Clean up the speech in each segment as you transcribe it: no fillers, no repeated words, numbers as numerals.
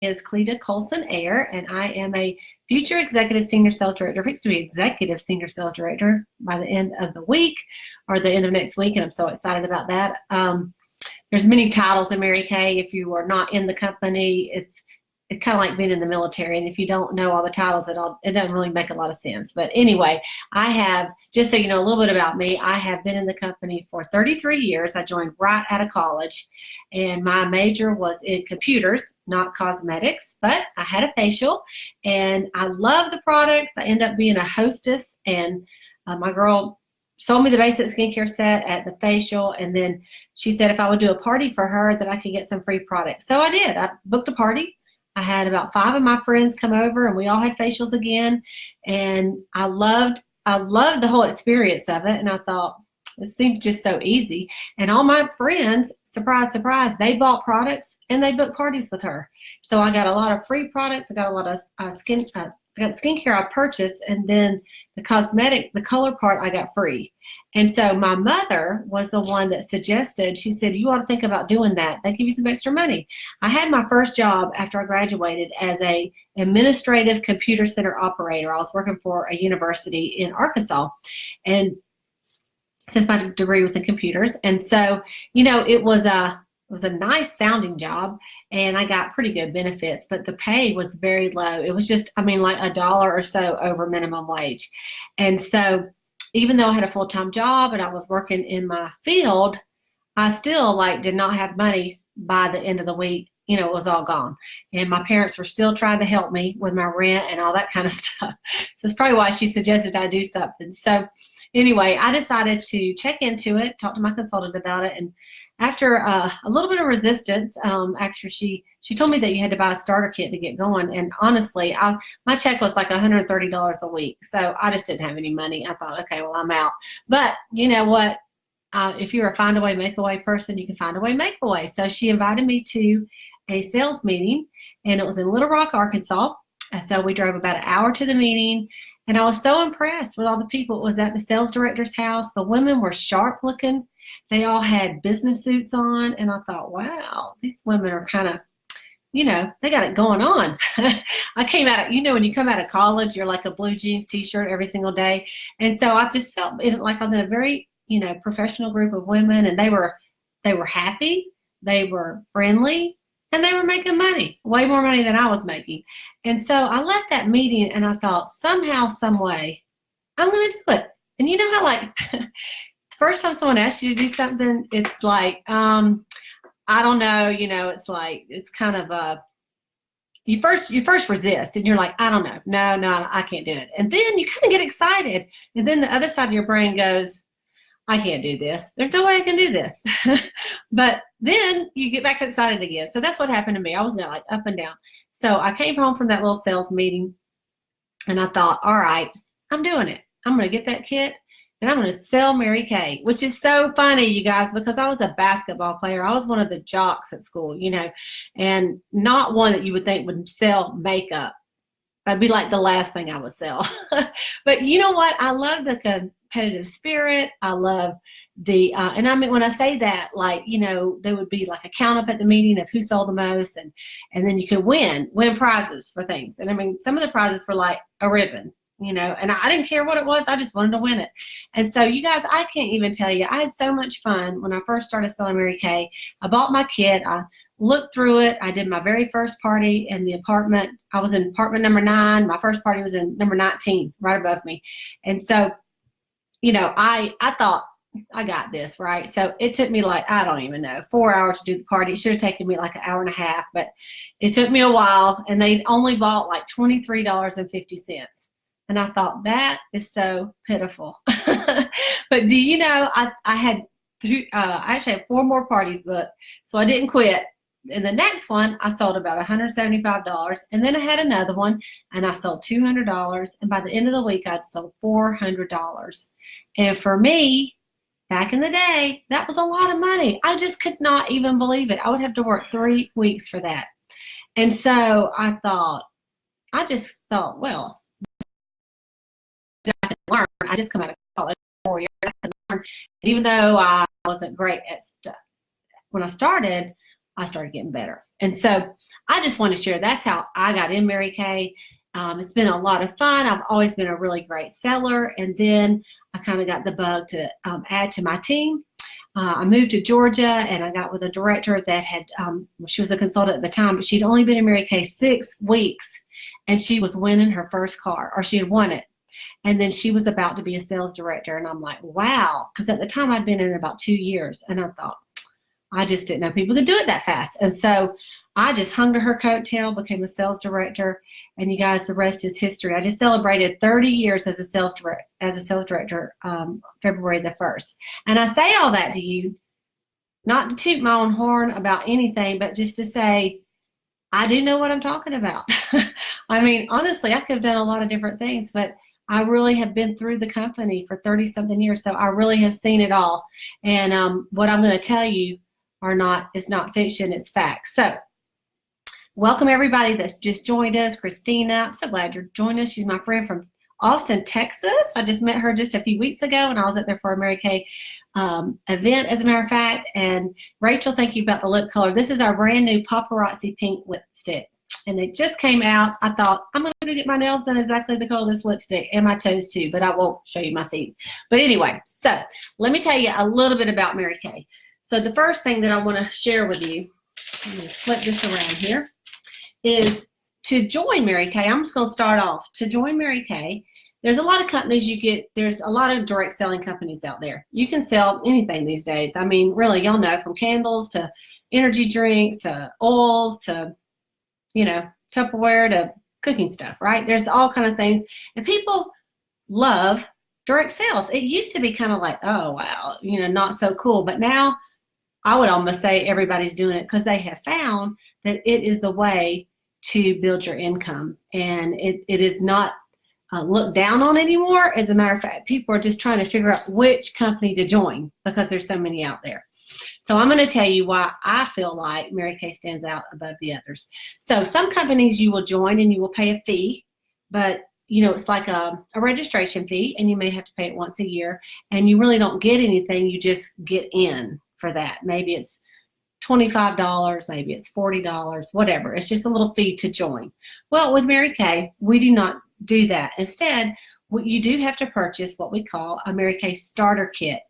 Is Cleta Colson-Eyre, and I am a future executive senior sales director. Fixed to be executive senior sales director by the end of the week or the end of next week, and I'm so excited about that. There's many titles in Mary Kay. If you are not in the company, it's kind of like being in the military, and if you don't know all the titles, it doesn't really make a lot of sense. But anyway, I have, just so you know a little bit about me, I have been in the company for 33 years. I joined right out of college, and my major was in computers, not cosmetics, but I had a facial, and I love the products. I ended up being a hostess, and my girl sold me the basic skincare set at the facial, and then she said if I would do a party for her that I could get some free products. So I did. I booked a party. I had about 5 of my friends come over, and we all had facials again, and I loved the whole experience of it, and I thought, this seems just so easy. And all my friends, surprise, surprise, they bought products and they booked parties with her. So I got a lot of free products. I got a lot of I got skincare I purchased, and then the cosmetic, the color part, I got free. And so my mother was the one that suggested, she said, you ought to think about doing that. They give you some extra money. I had my first job after I graduated as a administrative computer center operator. I was working for a university in Arkansas, and since my degree was in computers. And so, you know, it was a nice sounding job, and I got pretty good benefits, but the pay was very low. It was just, I mean, like $1 or so over minimum wage. And so even though I had a full-time job and I was working in my field, I still did not have money by the end of the week. You know, it was all gone. And my parents were still trying to help me with my rent and all that kind of stuff. So it's probably why she suggested I do something. So anyway, I decided to check into it, talk to my consultant about it, and after a little bit of resistance, after she told me that you had to buy a starter kit to get going, and honestly, my check was like $130 a week, so I just didn't have any money. I thought, okay, well, I'm out. But you know what? If you're a find a way, make a way person, you can find a way, make a way. So she invited me to a sales meeting, and it was in Little Rock, Arkansas. And so we drove about an hour to the meeting, and I was so impressed with all the people. It was at the sales director's house. The women were sharp looking. They all had business suits on, and I thought, wow, these women are kind of, you know, they got it going on. I came out of, you know, when you come out of college, you're like a blue jeans t-shirt every single day. And so I just felt like I was in a very, you know, professional group of women, and they were happy, they were friendly, and they were making money, way more money than I was making. And so I left that meeting, and I thought, somehow, some way, I'm going to do it. And you know how, like, the first time someone asks you to do something, it's like, I don't know, you know, it's like, it's kind of you first resist, and you're like, I don't know, no, I can't do it. And then you kind of get excited, and then the other side of your brain goes, I can't do this. There's no way I can do this. But then you get back excited again. So that's what happened to me. I was like up and down. So I came home from that little sales meeting, and I thought, all right, I'm doing it. I'm going to get that kit, and I'm going to sell Mary Kay, which is so funny, you guys, because I was a basketball player. I was one of the jocks at school, you know, and not one that you would think would sell makeup. That'd be like the last thing I would sell. But you know what? I love the competitive spirit. I love the, and I mean, when I say that, like, you know, there would be like a count up at the meeting of who sold the most, and then you could win prizes for things. And I mean, some of the prizes were like a ribbon, you know, and I didn't care what it was. I just wanted to win it. And so you guys, I can't even tell you, I had so much fun when I first started selling Mary Kay. I bought my kit. I looked through it. I did my very first party in the apartment. I was in apartment number 9. My first party was in number 19, right above me. And so, you know, I thought, I got this, right? So it took me like, I don't even know, 4 hours to do the party. It should have taken me like an hour and a half, but it took me a while, and they only bought like $23.50. And I thought, that is so pitiful. But do you know, I actually had 4 more parties booked, so I didn't quit. And the next one, I sold about $175, and then I had another one, and I sold $200, and by the end of the week, I'd sold $400. And for me, back in the day, that was a lot of money. I just could not even believe it. I would have to work 3 weeks for that. And so I just thought, well, I can learn. I just come out of college 4 years. I can learn. And even though I wasn't great at stuff when I started, I started getting better. And so I just want to share, that's how I got in Mary Kay. It's been a lot of fun. I've always been a really great seller. And then I kind of got the bug to add to my team. I moved to Georgia, and I got with a director that had, she was a consultant at the time, but she'd only been in Mary Kay 6 weeks, and she was winning her first car, or she had won it. And then she was about to be a sales director. And I'm like, wow. Because at the time I'd been in about 2 years. And I thought, I just didn't know people could do it that fast. And so I just hung to her coattail, became a sales director. And you guys, the rest is history. I just celebrated 30 years as a sales director, February the 1st. And I say all that to you, not to toot my own horn about anything, but just to say, I do know what I'm talking about. I mean, honestly, I could have done a lot of different things, but I really have been through the company for 30-something years, so I really have seen it all. And what I'm going to tell you it's not fiction, it's facts. So welcome everybody that's just joined us. Christina, I'm so glad you're joining us. She's my friend from Austin, Texas. I just met her just a few weeks ago, and I was up there for a Mary Kay event, as a matter of fact. And Rachel, thank you about the lip color. This is our brand new Paparazzi Pink lipstick. And it just came out. I thought, I'm going to get my nails done exactly the color of this lipstick, and my toes too, but I won't show you my feet. But anyway, so let me tell you a little bit about Mary Kay. So the first thing that I want to share with you, I'm going to flip this around here, is to join Mary Kay. I'm just going to start off. To join Mary Kay, there's a lot of companies there's a lot of direct selling companies out there. You can sell anything these days. I mean, really, y'all know, from candles to energy drinks to oils to, Tupperware to cooking stuff, right? There's all kind of things. And people love direct sales. It used to be kind of like, oh, wow, not so cool. But now I would almost say everybody's doing it because they have found that it is the way to build your income. And it is not looked down on anymore. As a matter of fact, people are just trying to figure out which company to join because there's so many out there. So I'm going to tell you why I feel like Mary Kay stands out above the others. So some companies you will join and you will pay a fee, but it's like a registration fee, and you may have to pay it once a year, and you really don't get anything. You just get in for that. Maybe it's $25, maybe it's $40, whatever. It's just a little fee to join. Well, with Mary Kay, we do not do that. Instead, you do have to purchase what we call a Mary Kay starter kit.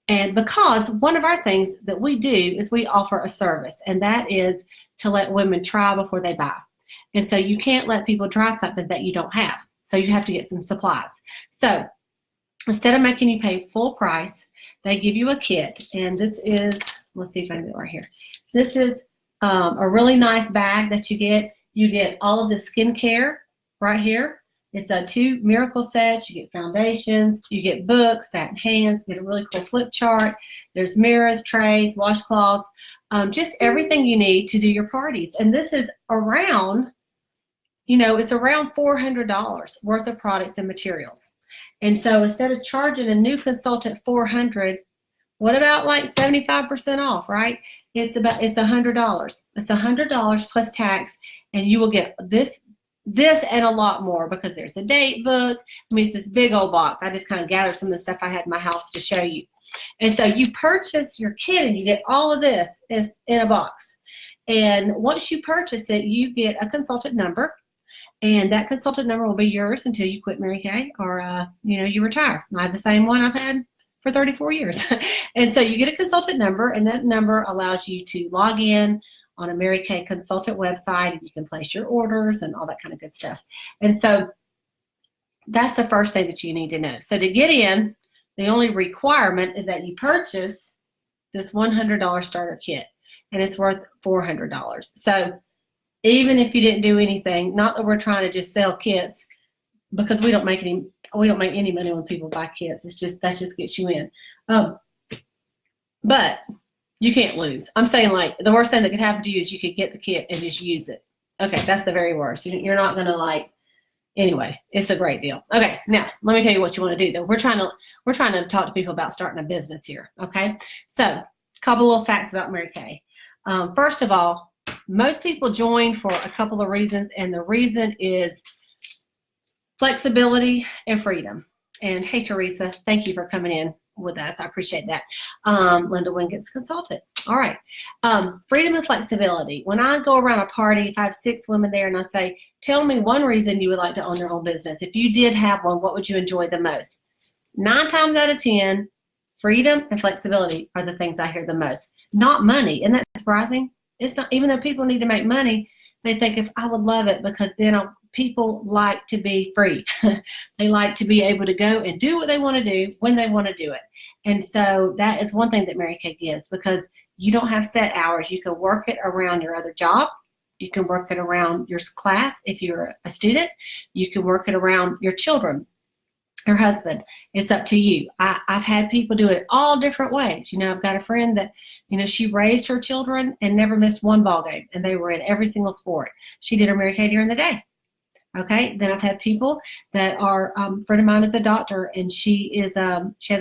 And because one of our things that we do is we offer a service, and that is to let women try before they buy. And so you can't let people try something that you don't have. So you have to get some supplies. So instead of making you pay full price, they give you a kit. And this is, let's see if I can get it right here. This is a really nice bag that you get. You get all of the skincare right here. It's 2 miracle sets. You get foundations, you get books, satin hands, you get a really cool flip chart. There's mirrors, trays, washcloths, just everything you need to do your parties. And this is around, it's around $400 worth of products and materials. And so instead of charging a new consultant $400, what about like 75% off, right? It's $100. It's $100 plus tax, and you will get this and a lot more, because there's a date book. I mean, it's this big old box. I just kind of gathered some of the stuff I had in my house to show you. And so you purchase your kit, and you get all of this is in a box. And once you purchase it, you get a consultant number, and that consultant number will be yours until you quit Mary Kay or you retire. I have the same one I've had for 34 years. And so you get a consultant number, and that number allows you to log in on a Mary Kay consultant website, and you can place your orders and all that kind of good stuff. And so that's the first thing that you need to know. So to get in, the only requirement is that you purchase this $100 starter kit, and it's worth $400. So even if you didn't do anything, not that we're trying to just sell kits, because we don't make any money when people buy kits. That just gets you in. But you can't lose. I'm saying, like, the worst thing that could happen to you is you could get the kit and just use it. Okay, that's the very worst. You're not going to anyway, it's a great deal. Okay, now let me tell you what you want to do though. We're trying to talk to people about starting a business here. Okay, so a couple little facts about Mary Kay. First of all, most people join for a couple of reasons, and the reason is flexibility and freedom. And hey, Teresa, thank you for coming in. with us. I appreciate that. Linda Wingett's consultant. All right. Freedom and flexibility. When I go around a party, if I have 6 women there and I say, tell me one reason you would like to own your own business. If you did have one, what would you enjoy the most? 9 times out of 10, freedom and flexibility are the things I hear the most. Not money. Isn't that surprising? It's not, even though people need to make money, they think if I would love it because then people like to be free. They like to be able to go and do what they want to do when they want to do it. And so that is one thing that Mary Kay gives, because you don't have set hours. You can work it around your other job. You can work it around your class if you're a student. You can work it around your children, your husband. It's up to you. I've had people do it all different ways. You know, I've got a friend that, you know, she raised her children and never missed one ball game, and they were in every single sport. She did her Mary Kay during the day. Okay, then I've had people that are, a friend of mine is a doctor, and she has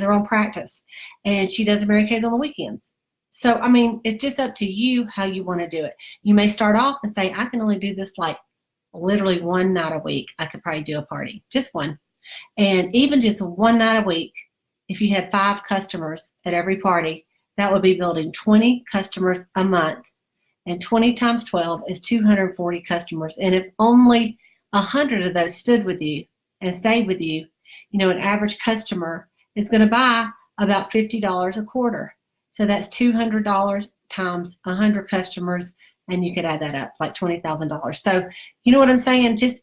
her own practice, and she does her Mary Kays on the weekends. So, I mean, it's just up to you how you want to do it. You may start off and say, I can only do this like literally one night a week. I could probably do a party, just one. And even just one night a week, if you had 5 customers at every party, that would be building 20 customers a month. And 20 times 12 is 240 customers. And if only 100 of those stood with you and stayed with you, you know, an average customer is going to buy about $50 a quarter. So that's $200 times 100 customers, and you could add that up, like $20,000. So you know what I'm saying? Just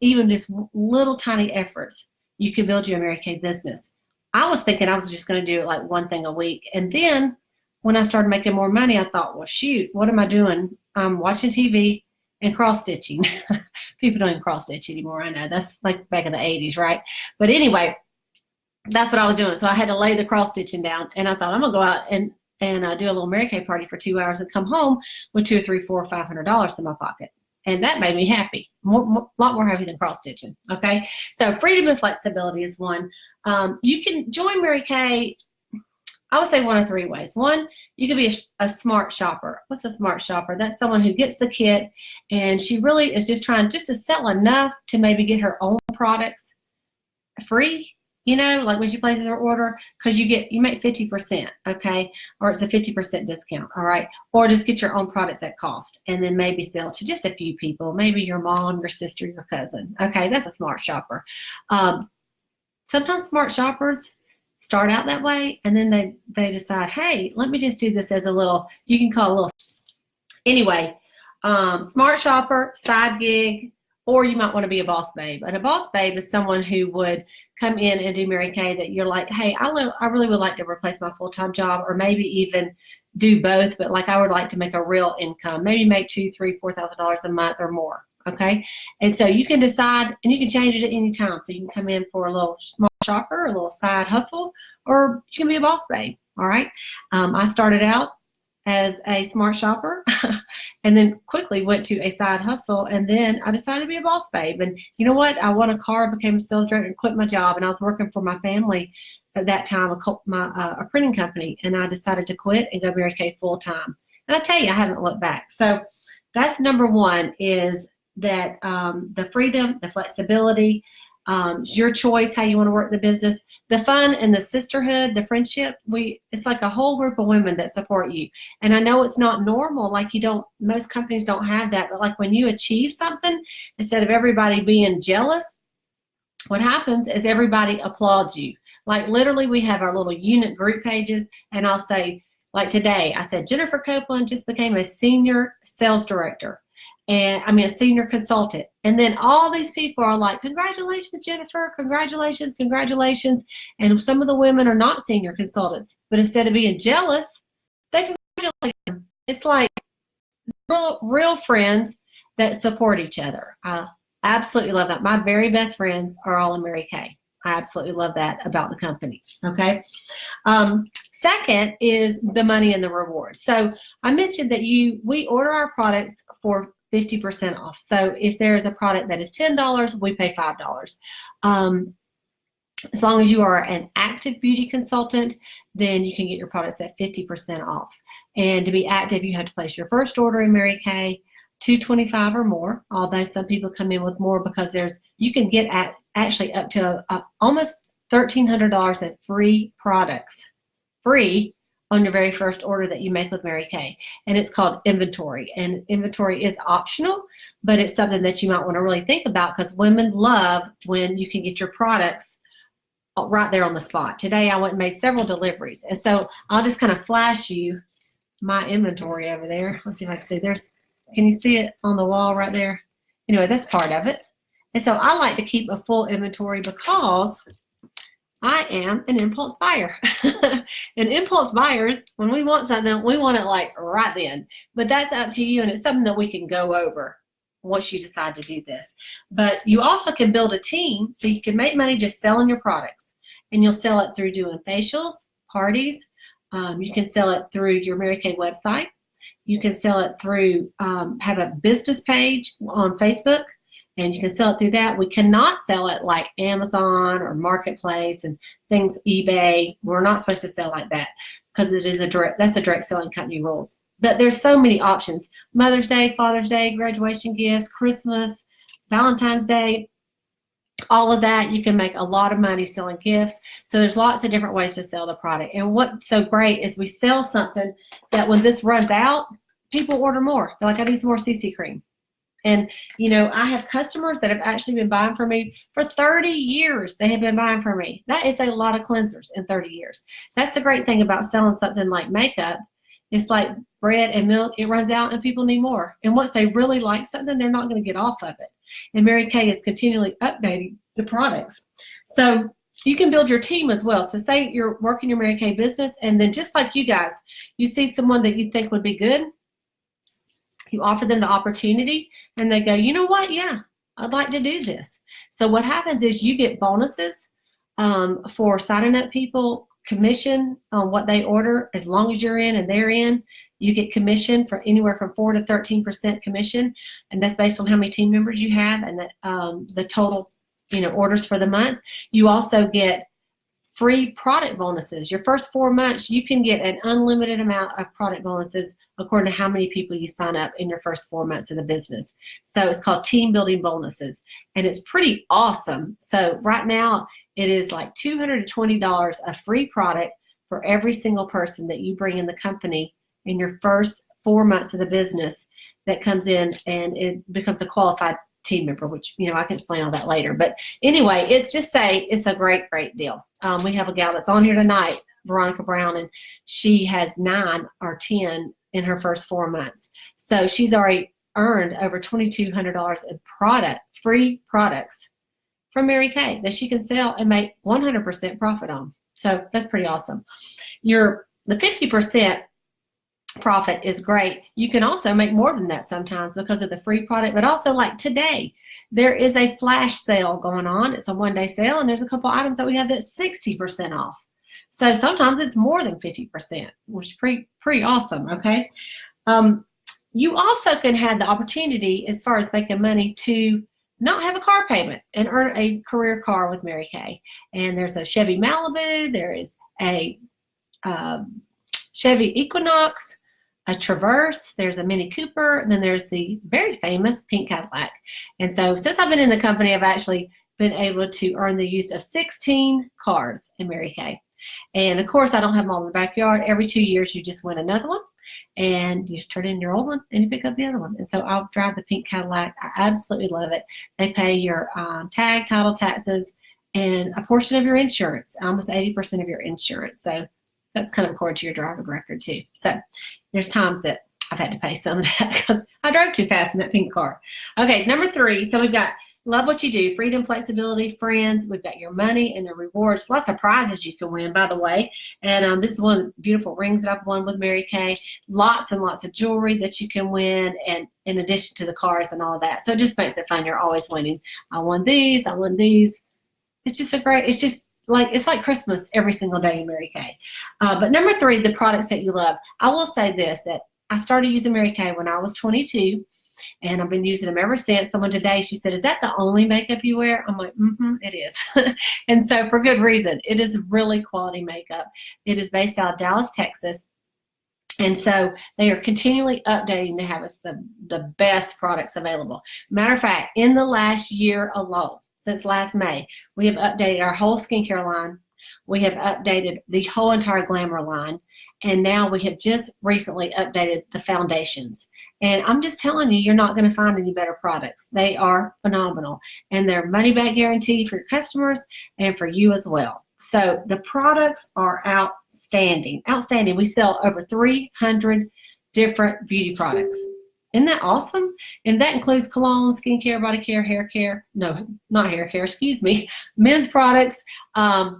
little tiny efforts, you can build you a Mary Kay business. I was thinking I was just going to do it like one thing a week. And then when I started making more money, I thought, well, shoot, what am I doing? I'm watching TV and cross-stitching. People don't even cross-stitch anymore. I know that's like back in the 80s, right? But anyway, that's what I was doing. So I had to lay the cross-stitching down, and I thought I'm going to go out and do a little Mary Kay party for 2 hours and come home with $200, $300, $400, $500 in my pocket. And that made me happy, a lot more happy than cross-stitching, okay? So freedom and flexibility is one. You can join Mary Kay, I would say one of 3 ways. One, you could be a smart shopper. What's a smart shopper? That's someone who gets the kit, and she really is just trying just to sell enough to maybe get her own products free. You know, like when she places her order, because you make 50%, okay? Or it's a 50% discount, all right? Or just get your own products at cost and then maybe sell to just a few people, maybe your mom, your sister, your cousin. Okay, that's a smart shopper. Sometimes smart shoppers start out that way, and then they decide, hey, let me just do this as a little, you can call it a little. Anyway, smart shopper, side gig, or you might want to be a boss babe. And a boss babe is someone who would come in and do Mary Kay that you're like, hey, I really would like to replace my full-time job, or maybe even do both, but like I would like to make a real income, maybe make $2,000, $3,000, $4,000 a month or more. Okay, and so you can decide, and you can change it at any time. So you can come in for a little small shopper, a little side hustle, or you can be a boss babe. All right, I started out as a smart shopper and then quickly went to a side hustle, and then I decided to be a boss babe. And you know what? I won a car, became a sales director, and quit my job, and I was working for my family at that time, a printing company, and I decided to quit and go Mary Kay full time. And I tell you, I haven't looked back. So that's number one, is that the freedom, the flexibility, your choice, how you want to work the business, the fun and the sisterhood, the friendship. It's like a whole group of women that support you. And I know it's not normal, like most companies don't have that, but like when you achieve something, instead of everybody being jealous, what happens is everybody applauds you. Like literally we have our little unit group pages, and I'll say, like today, I said, Jennifer Copeland just became a senior sales director. And I mean, a senior consultant. And then all these people are like, congratulations, Jennifer, congratulations, congratulations. And some of the women are not senior consultants, but instead of being jealous, they congratulate them. It's like real friends that support each other. I absolutely love that. My very best friends are all in Mary Kay. I absolutely love that about the company, okay? Second is the money and the rewards. So I mentioned that we order our products for 50% off. So if there's a product that is $10, we pay $5. As long as you are an active beauty consultant, then you can get your products at 50% off. And to be active, you have to place your first order in Mary Kay, $225 or more, although some people come in with more, because you can get actually up to almost $1,300 in free products free on your very first order that you make with Mary Kay. And it's called inventory. And inventory is optional, but it's something that you might want to really think about, because women love when you can get your products right there on the spot. Today I went and made several deliveries. And so I'll just kind of flash you my inventory over there. Let's see if I can see. Can you see it on the wall right there? Anyway, that's part of it. And so I like to keep a full inventory because I am an impulse buyer. And impulse buyers, when we want something, we want it like right then. But that's up to you, and it's something that we can go over once you decide to do this. But you also can build a team, so you can make money just selling your products. And you'll sell it through doing facials, parties. You can sell it through your Mary Kay website. You can sell it through, have a business page on Facebook, and you can sell it through that. We cannot sell it like Amazon or Marketplace and things, eBay. We're not supposed to sell like that because it is that's a direct selling company rules. But there's so many options. Mother's Day, Father's Day, graduation gifts, Christmas, Valentine's Day, all of that. You can make a lot of money selling gifts. So there's lots of different ways to sell the product. And what's so great is we sell something that when this runs out, people order more. They're like, I need some more CC cream. And, you know, I have customers that have actually been buying from me for 30 years. They have been buying from me. That is a lot of cleansers in 30 years. That's the great thing about selling something like makeup. It's like bread and milk. It runs out and people need more. And once they really like something, they're not going to get off of it. And Mary Kay is continually updating the products. So you can build your team as well. So say you're working your Mary Kay business, and then just like you guys, you see someone that you think would be good. You offer them the opportunity, and they go, you know what? Yeah, I'd like to do this. So what happens is you get bonuses for signing up people, commission on what they order. As long as you're in and they're in, you get commission for anywhere from 4 to 13% commission, and that's based on how many team members you have and the total, you know, orders for the month. You also get free product bonuses. Your first 4 months, you can get an unlimited amount of product bonuses according to how many people you sign up in your first 4 months of the business. So it's called team building bonuses, and it's pretty awesome. So right now, it is like $220 of free product for every single person that you bring in the company in your first 4 months of the business that comes in, and it becomes a qualified team member, which, you know, I can explain all that later. But anyway, it's just it's a great, great deal. We have a gal that's on here tonight, Veronica Brown, and she has 9 or 10 in her first 4 months. So she's already earned over $2,200 in free products from Mary Kay that she can sell and make 100% profit on. So that's pretty awesome. The 50% profit is great. You can also make more than that sometimes because of the free product, but also like today, there is a flash sale going on. It's a one-day sale, and there's a couple items that we have that's 60% off. So sometimes it's more than 50%, which is pretty awesome, okay? You also can have the opportunity, as far as making money, to not have a car payment and earn a career car with Mary Kay. And there's a Chevy Malibu, there is a Chevy Equinox, a Traverse, there's a Mini Cooper, and then there's the very famous pink Cadillac. And so since I've been in the company, I've actually been able to earn the use of 16 cars in Mary Kay. And of course, I don't have them all in the backyard. Every 2 years, you just win another one, and you just turn in your old one and you pick up the other one. And so I'll drive the pink Cadillac. I absolutely love it. They pay your tag, title, taxes, and a portion of your insurance, almost 80% of your insurance. So that's kind of according to your driving record too. So there's times that I've had to pay some of that because I drove too fast in that pink car. Okay, number 3. So we've got love what you do, freedom, flexibility, friends. We've got your money and the rewards. Lots of prizes you can win, by the way. And this is one of the beautiful rings that I've won with Mary Kay. Lots and lots of jewelry that you can win, and in addition to the cars and all of that. So it just makes it fun. You're always winning. I won these. I won these. It's just it's like Christmas every single day in Mary Kay. But number 3, the products that you love. I will say this, that I started using Mary Kay when I was 22, and I've been using them ever since. Someone today, she said, is that the only makeup you wear? I'm like, it is. And so for good reason. It is really quality makeup. It is based out of Dallas, Texas. And so they are continually updating to have us the best products available. Matter of fact, in the last year alone, since last May, we have updated our whole skincare line We have updated the whole entire glamour line. And now we have just recently updated the foundations. And I'm just telling you, you're not going to find any better products. They are phenomenal. And they're money back guarantee for your customers and for you as well. So the products are outstanding. Outstanding. We sell over 300 different beauty products. Isn't that awesome? And that includes cologne, skincare, body care, hair care. No, not hair care, excuse me. Men's products.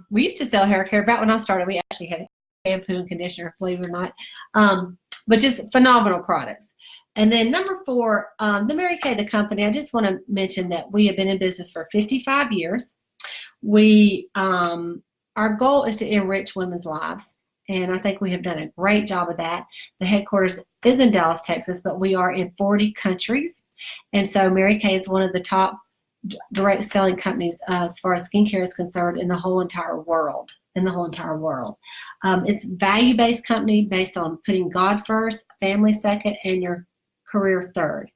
We used to sell hair care. Back when I started, we actually had shampoo and conditioner, believe it or not. But just phenomenal products. And then number 4, the Mary Kay, the company. I just want to mention that we have been in business for 55 years. Our goal is to enrich women's lives. And I think we have done a great job of that. The headquarters is in Dallas, Texas, but we are in 40 countries. And so Mary Kay is one of the top direct selling companies as far as skincare is concerned in the whole entire world. It's a value-based company based on putting God first, family second, and your career third.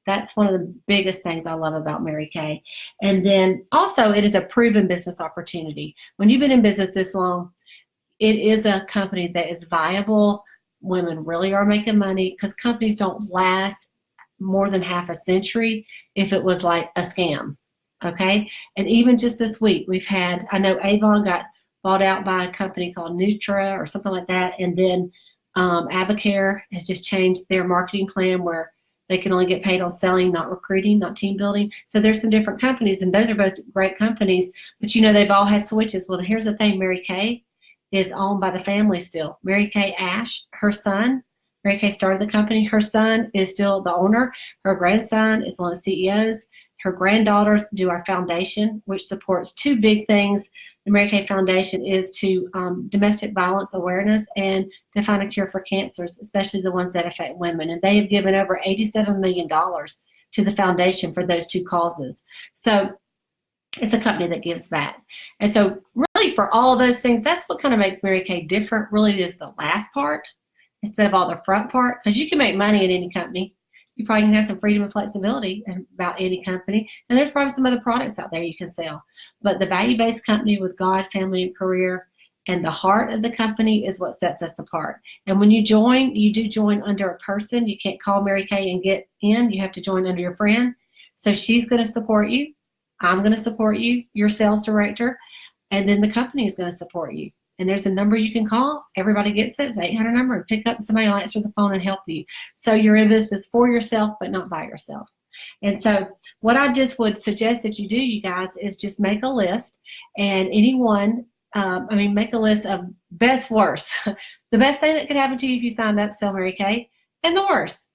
That's one of the biggest things I love about Mary Kay. And then also it is a proven business opportunity. When you've been in business this long, it is a company that is viable. Women really are making money because companies don't last more than half a century if it was like a scam, okay? And even just this week, we've had, I know Avon got bought out by a company called Nutra or something like that, and then Avocare has just changed their marketing plan where they can only get paid on selling, not recruiting, not team building. So there's some different companies, and those are both great companies, but you know they've all had switches. Well, here's the thing, Mary Kay is owned by the family still. Mary Kay Ash, her son, Mary Kay started the company. Her son is still the owner. Her grandson is one of the CEOs. Her granddaughters do our foundation, which supports 2 big things. The Mary Kay Foundation is to domestic violence awareness and to find a cure for cancers, especially the ones that affect women. And they have given over $87 million to the foundation for those 2 causes. So it's a company that gives back. And so really for all those things, that's what kind of makes Mary Kay different, really is the last part instead of all the front part, because you can make money in any company. You probably can have some freedom and flexibility about any company. And there's probably some other products out there you can sell. But the value-based company with God, family, and career, and the heart of the company is what sets us apart. And when you join, you do join under a person. You can't call Mary Kay and get in. You have to join under your friend. So she's going to support you. I'm going to support you, your sales director, and then the company is going to support you. And there's a number you can call. Everybody gets it. It's an 800 number, and pick up, and somebody will answer the phone and help you. So you're in business for yourself, but not by yourself. And so what I just would suggest that you do, you guys, is just make a list. And make a list of best, worst. The best thing that could happen to you if you signed up, sell Mary Kay, and the worst.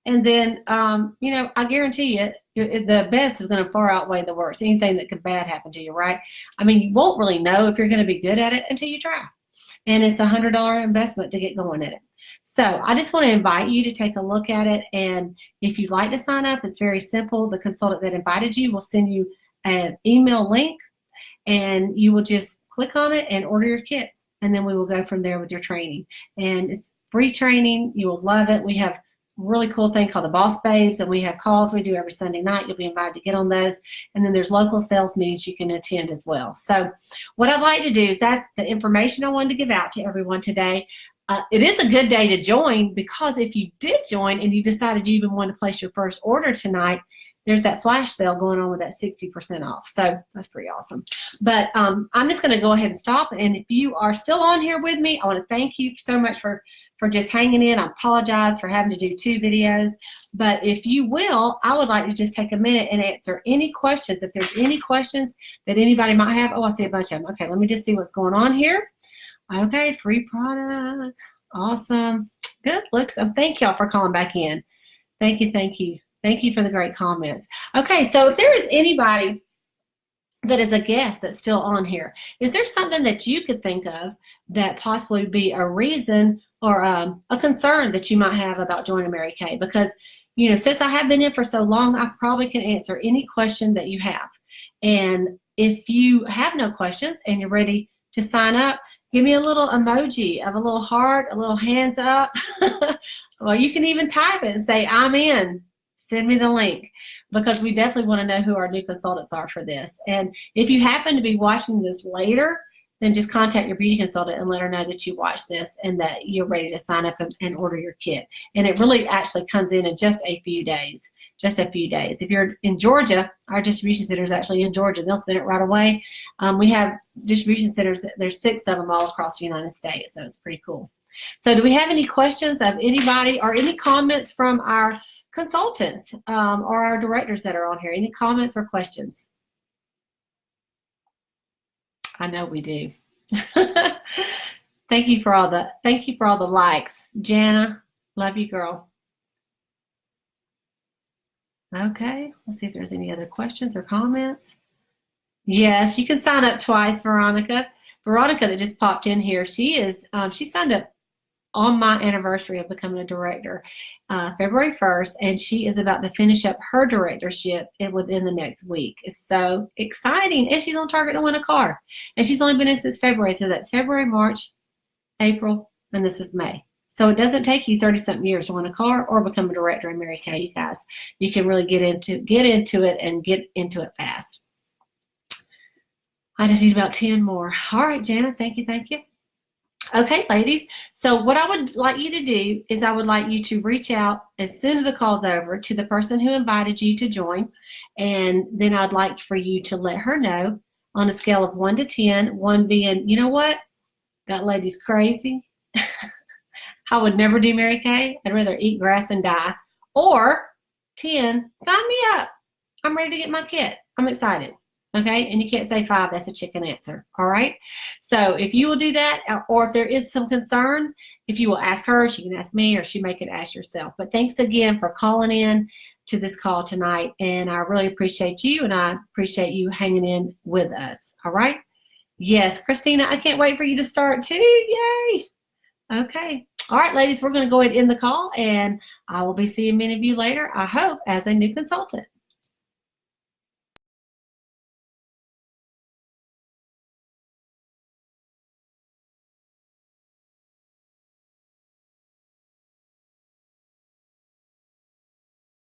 And then, I guarantee you, the best is going to far outweigh the worst. Anything that could bad happen to you, right? I mean, you won't really know if you're going to be good at it until you try. And it's a $100 investment to get going at it. So I just want to invite you to take a look at it. And if you'd like to sign up, it's very simple. The consultant that invited you will send you an email link, and you will just click on it and order your kit. And then we will go from there with your training. And it's free training. You will love it. We have really cool thing called the Boss Babes, and we have calls we do every Sunday night. You'll be invited to get on those. And then there's local sales meetings you can attend as well. So what I'd like to do is that's the information I wanted to give out to everyone today. It is a good day to join, because if you did join and you decided you even want to place your first order tonight, there's that flash sale going on with that 60% off. So that's pretty awesome. But I'm just going to go ahead and stop. And if you are still on here with me, I want to thank you so much for just hanging in. I apologize for having to do 2 videos. But if you will, I would like to just take a minute and answer any questions. If there's any questions that anybody might have. Oh, I see a bunch of them. Okay, let me just see what's going on here. Okay, free product. Awesome. Good. Looks. Thank y'all for calling back in. Thank you. Thank you. Thank you for the great comments. Okay, so if there is anybody that is a guest that's still on here, is there something that you could think of that possibly would be a reason or a concern that you might have about joining Mary Kay? Because, since I have been in for so long, I probably can answer any question that you have. And if you have no questions and you're ready to sign up, give me a little emoji of a little heart, a little hands up. Well, you can even type it and say, I'm in. Send me the link, because we definitely want to know who our new consultants are for this. And if you happen to be watching this later then just contact your beauty consultant and let her know that you watched this and that you're ready to sign up and order your kit. And it really actually comes in just a few days. Just a few days. If you're in Georgia, our distribution center is actually in Georgia. They'll send it right away. We have distribution centers. There's 6 of them all across the United States, so it's pretty cool. So do we have any questions of anybody or any comments from our consultants or our directors that are on here? Any comments or questions? I know we do. Thank you for all the likes. Jana, love you, girl. Okay, let's see if there's any other questions or comments. Yes, you can sign up twice, Veronica. Veronica that just popped in here, she signed up on my anniversary of becoming a director, February 1st, and she is about to finish up her directorship within the next week. It's so exciting, and she's on target to win a car. And she's only been in since February, so that's February, March, April, and this is May. So it doesn't take you 30-something years to win a car or become a director in Mary Kay, you guys. You can really get into it and get into it fast. I just need about 10 more. All right, Jana, thank you. Okay, ladies, so what I would like you to do is I would like you to reach out as soon as the call's over to the person who invited you to join, and then I'd like for you to let her know on a scale of 1 to 10, 1 being, you know what, that lady's crazy. I would never do Mary Kay. I'd rather eat grass and die. Or 10, sign me up. I'm ready to get my kit. I'm excited. Okay, and you can't say 5, that's a chicken answer, all right? So if you will do that, or if there is some concerns, if you will ask her, she can ask me, or she may can ask yourself. But thanks again for calling in to this call tonight, and I really appreciate you, and I appreciate you hanging in with us, all right? Yes, Christina, I can't wait for you to start too, yay! Okay, all right, ladies, we're gonna go ahead and end the call, and I will be seeing many of you later, I hope, as a new consultant.